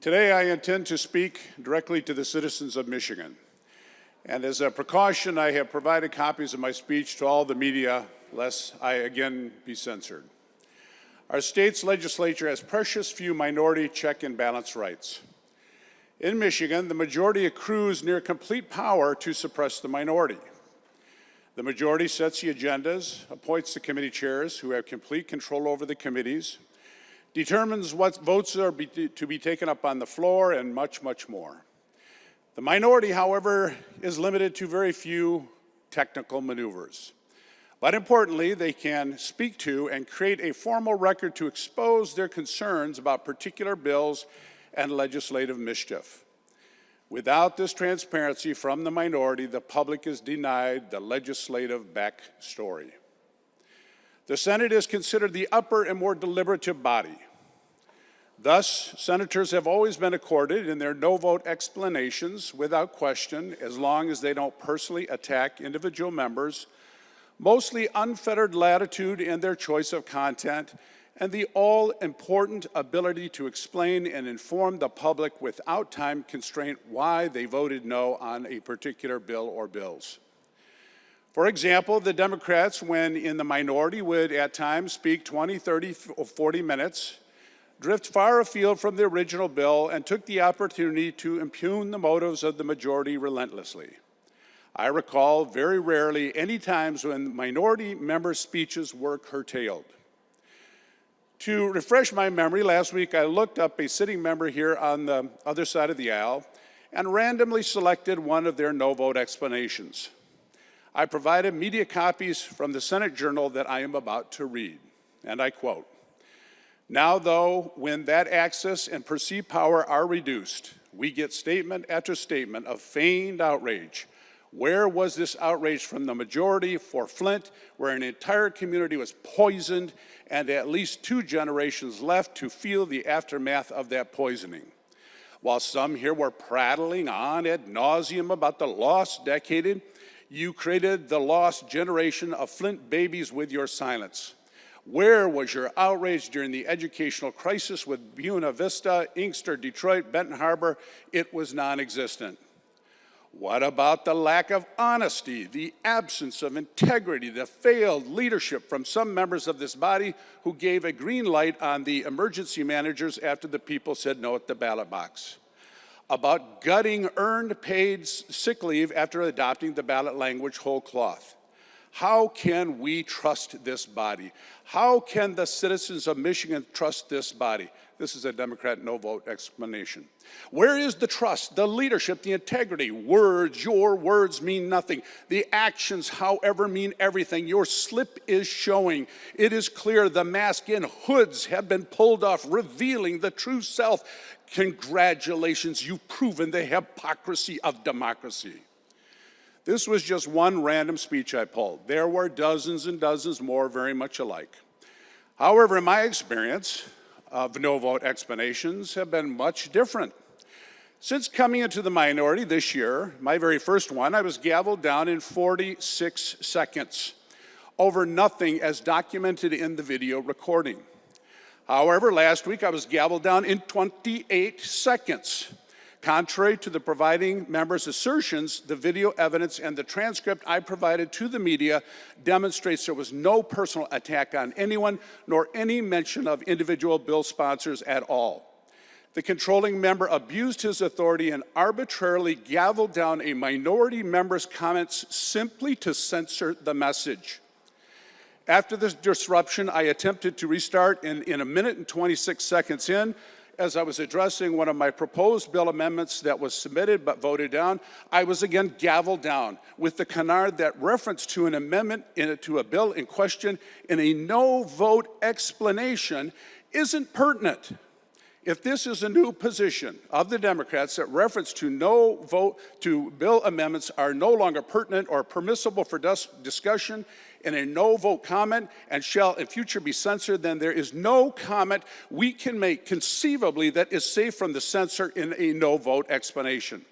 Today I intend to speak directly to the citizens of Michigan. And as a precaution, I have provided copies of my speech to all the media, lest I again be censored. Our state's legislature has precious few minority check and balance rights. In Michigan, the majority accrues near complete power to suppress the minority. The majority sets the agendas, appoints the committee chairs who have complete control over the committees, determines what votes are to be taken up on the floor, and much, much more. The minority, however, is limited to very few technical maneuvers. But importantly, they can speak to and create a formal record to expose their concerns about particular bills and legislative mischief. Without this transparency from the minority, the public is denied the legislative backstory. The Senate is considered the upper and more deliberative body. Thus, senators have always been accorded in their no-vote explanations without question, as long as they don't personally attack individual members, mostly unfettered latitude in their choice of content, and the all-important ability to explain and inform the public without time constraint why they voted no on a particular bill or bills. For example, the Democrats, when in the minority, would at times speak 20, 30, or 40 minutes, drift far afield from the original bill, and took the opportunity to impugn the motives of the majority relentlessly. I recall very rarely any times when minority members' speeches were curtailed. To refresh my memory, last week I looked up a sitting member here on the other side of the aisle and randomly selected one of their no-vote explanations. I provided media copies from the Senate Journal that I am about to read, and I quote, "Now, though, when that access and perceived power are reduced, we get statement after statement of feigned outrage. Where was this outrage from the majority for Flint, where an entire community was poisoned and at least 2 generations left to feel the aftermath of that poisoning? While some here were prattling on ad nauseum about the lost decade, you created the lost generation of Flint babies with your silence. Where was your outrage during the educational crisis with Buena Vista, Inkster, Detroit, Benton Harbor? It was non-existent. What about the lack of honesty, the absence of integrity, the failed leadership from some members of this body who gave a green light on the emergency managers after the people said no at the ballot box? About gutting earned paid sick leave after adopting the ballot language whole cloth? How can we trust this body? How can the citizens of Michigan trust this body?" This is a Democrat no-vote explanation. "Where is the trust, the leadership, the integrity? Words, your words mean nothing. The actions, however, mean everything. Your slip is showing. It is clear the mask and hoods have been pulled off, revealing the true self. Congratulations, you've proven the hypocrisy of democracy." This was just one random speech I pulled. There were dozens and dozens more very much alike. However, in my experience of no-vote explanations have been much different. Since coming into the minority this year, my very first one, I was gavelled down in 46 seconds over nothing as documented in the video recording. However, last week I was gavelled down in 28 seconds. Contrary to the providing members' assertions, the video evidence and the transcript I provided to the media demonstrates there was no personal attack on anyone, nor any mention of individual bill sponsors at all. The controlling member abused his authority and arbitrarily gavelled down a minority member's comments simply to censor the message. After this disruption, I attempted to restart in a minute and 26 seconds in. As I was addressing one of my proposed bill amendments that was submitted but voted down, I was again gavelled down with the canard that reference to an amendment to a bill in question in a no-vote explanation isn't pertinent. If this is a new position of the Democrats that reference to no vote to bill amendments are no longer pertinent or permissible for discussion in a no-vote comment and shall in future be censored, then there is no comment we can make conceivably that is safe from the censor in a no-vote explanation.